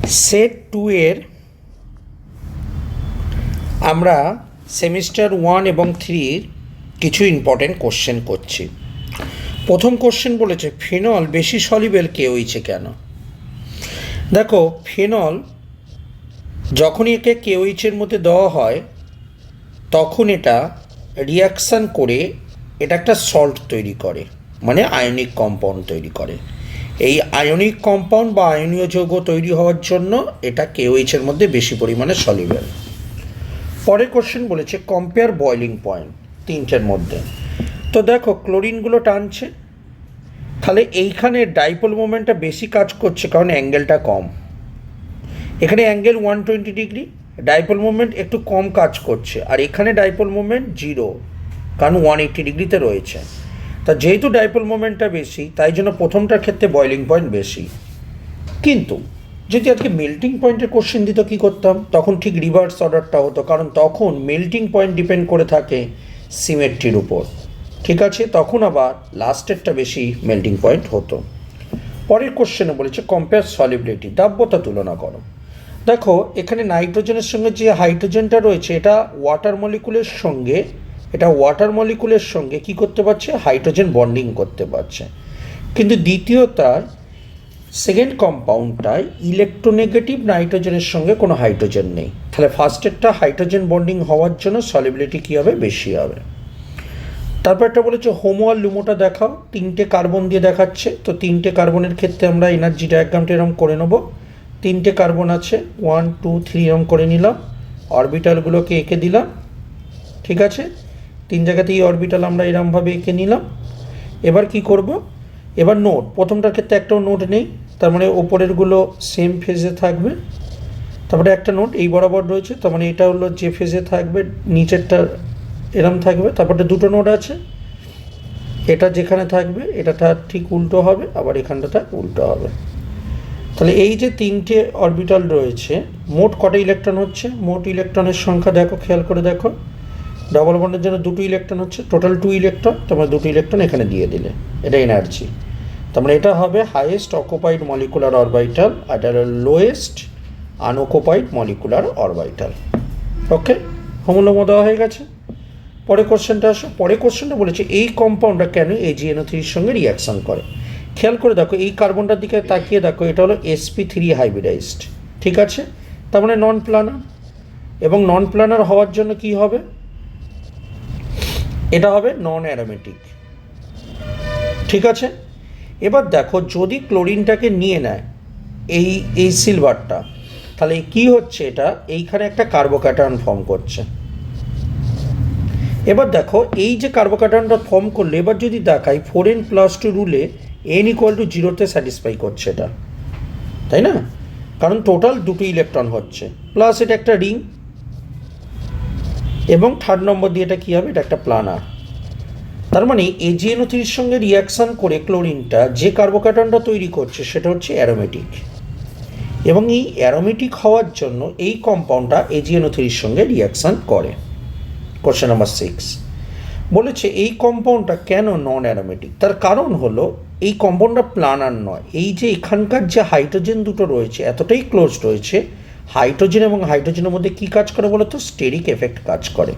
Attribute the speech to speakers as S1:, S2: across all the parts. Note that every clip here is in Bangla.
S1: সেট 2 এর আমরা সেমিস্টার 1 এবং 3 কিছু ইম্পর্টেন্ট কোশ্চেন করছি। প্রথম কোশ্চেন বলেছে ফিনল বেশি সলিউবল কেওইচে কেন। দেখো, ফিনল যখনই একে কেওইচের মধ্যে দেওয়া হয় তখন এটা রিয়াকশান করে এটা একটা সল্ট তৈরি করে, মানে আয়নিক কম্পাউন্ড তৈরি করে। এই আয়নিক কম্পাউন্ড বা আয়নীয় যৌগ তৈরি হওয়ার জন্য এটা কেওইচের মধ্যে বেশি পরিমাণে সলিউবল। পরের কোশ্চেন বলেছে কম্পেয়ার বয়লিং পয়েন্ট তিনটের মধ্যে। তো দেখো, ক্লোরিনগুলো টানছে, তাহলে এইখানে ডাইপোল মোমেন্টটা বেশি কাজ করছে কারণ অ্যাঙ্গেলটা কম। এখানে অ্যাঙ্গেল 120 ডিগ্রি, ডাইপোল মোমেন্ট একটু কম কাজ করছে, আর এখানে ডাইপোল মোমেন্ট 0 কারণ 180 ডিগ্রিতে রয়েছে। তা যেহেতু ডাইপোল মোমেন্টটা বেশি, তাই জন্য প্রথমটার ক্ষেত্রে বয়লিং পয়েন্ট বেশি। কিন্তু যদি আজকে মেল্টিং পয়েন্টের কোশ্চেন দিত কী করতাম, তখন ঠিক রিভার্স অর্ডারটা হতো, কারণ তখন মেল্টিং পয়েন্ট ডিপেন্ড করে থাকে সিমেট্রির উপর। ঠিক আছে, তখন আবার লাস্টেরটা বেশি মেল্টিং পয়েন্ট হতো। পরের কোশ্চেনে বলেছে কম্পেয়ার সলিবিলিটি, দাব্যতা তুলনা করো। দেখো, এখানে নাইট্রোজেনের সঙ্গে যে হাইড্রোজেনটা রয়েছে এটা ওয়াটার মলিকুলের সঙ্গে কী করতে পারছে, হাইড্রোজেন বন্ডিং করতে পারছে। কিন্তু দ্বিতীয়টার সেকেন্ড কম্পাউন্ডটায় ইলেকট্রোনেগেটিভ নাইট্রোজেনের সঙ্গে কোনো হাইড্রোজেন নেই, তাহলে ফার্স্টেরটা হাইড্রোজেন বন্ডিং হওয়ার জন্য সলিবিলিটি কী হবে, বেশি হবে। তারপর একটা বলেছে হোমো আর লুমোটা দেখাও, 3টে কার্বন দিয়ে দেখাচ্ছে। তো 3টে কার্বনের ক্ষেত্রে আমরা এনার্জি ডায়াগ্রামটা এরকম করে নেব। 3টে কার্বন আছে, 1 2 3 এরকম করে নিলাম, অরবিটালগুলোকে এঁকে দিলাম। ঠিক আছে, 3 জায়গাতেই অরবিটাল আমরা এরকমভাবে এঁকে নিলাম। এবার কি করব, এবার নোট, প্রথমটার ক্ষেত্রে একটাও নোট নেই, তার মানে ওপরেরগুলো সেম ফেজে থাকবে। তারপরে একটা নোট এই বরাবর রয়েছে, তার মানে এটা হলো যে ফেজে থাকবে, নিচেরটা এরম থাকবে। তারপরে দুটো নোট আছে, এটা যেখানে থাকবে এটাটা ঠিক উল্টো হবে, আবার এখানটাটা উল্টো হবে। তাহলে এই যে 3টে অরবিটাল রয়েছে, মোট কটা ইলেকট্রন হচ্ছে, মোট ইলেকট্রনের সংখ্যা দেখো, খেয়াল করে দেখো, ডবল বন্ডের জন্য 2টো ইলেকট্রন হচ্ছে, টোটাল 2 ইলেকট্রন। তোমরা 2টো ইলেকট্রন এখানে দিয়ে দিলে, এটা এনার্জি। তার মানে এটা হবে হাইয়েস্ট অকুপাইড মলিকুলার অরবিটাল, আর এটা লোয়েস্ট আনঅকুপাইড মলিকুলার অরবিটাল। ওকে, হোমোলোমো দেওয়া হয়ে গেছে। পরের কোশ্চেনটা আসো। পরের কোশ্চেনটা বলেছে এই কম্পাউন্ডটা কেন AgNO3 সঙ্গে রিয়াকশান করে। খেয়াল করে দেখো, এই কার্বনটার দিকে তাকিয়ে দেখো, এটা হলো sp3 হাইব্রিডাইজড। ঠিক আছে, তার মানে নন প্লানার, এবং নন প্লানার হওয়ার জন্য কি হবে, এটা হবে নন অ্যারোমেটিক। ঠিক আছে, এবার দেখো যদি ক্লোরিনটাকে নিয়ে নেয় এই সিলভারটা, তাহলে কি হচ্ছে, এটা এইখানে একটা কার্বোক্যাটায়ন ফর্ম করছে। এবার দেখো, এই যে কার্বোক্যাটায়নটা ফর্ম করলে, এবার যদি দেখাই 4n+2 রুলে n=0 স্যাটিসফাই করছে এটা, তাই না? কারণ টোটাল 2টো ইলেকট্রন হচ্ছে, প্লাস এটা একটা রিং, এবং 3rd নম্বর দিয়ে এটা কী হবে, এটা একটা প্লানার। তার মানে AgNO3 সঙ্গে রিয়াকশান করে ক্লোরিনটা যে কার্বোক্যাটায়নটা তৈরি করছে সেটা হচ্ছে অ্যারোমেটিক, এবং এই অ্যারোমেটিক হওয়ার জন্য এই কম্পাউন্ডটা AgNO3 সঙ্গে রিয়াকশান করে। কোশ্চেন নাম্বার 6 বলেছে এই কম্পাউন্ডটা কেন নন অ্যারোমেটিক। তার কারণ হলো এই কম্পাউন্ডটা প্লানার নয়। এই যে এখানকার যে হাইড্রোজেন দুটো রয়েছে এতটাই ক্লোজ রয়েছে, হাইড্রোজেন এবং হাইড্রোজেনের মধ্যে কি কাজ করে বলো তো, স্টেরিক এফেক্ট কাজ করে।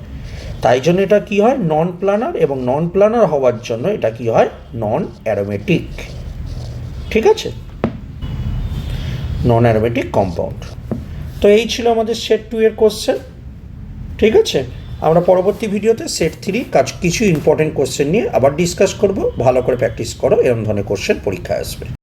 S1: তাই জন্য এটা কি হয়, নন প্লানার, এবং নন প্লানার হওয়ার জন্য এটা কি হয়, নন অ্যারোমেটিক। ঠিক আছে, নন অ্যারোমেটিক কম্পাউন্ড। তো এই ছিল আমাদের সেট 2 এর কোশ্চেন। ঠিক আছে, আমরা পরবর্তী ভিডিওতে সেট 3 কিছু ইম্পর্টেন্ট কোশ্চেন নিয়ে আবার ডিসকাস করব। ভালো করে প্র্যাকটিস করো, এরকম ধরনের কোশ্চেন পরীক্ষায় আসবে।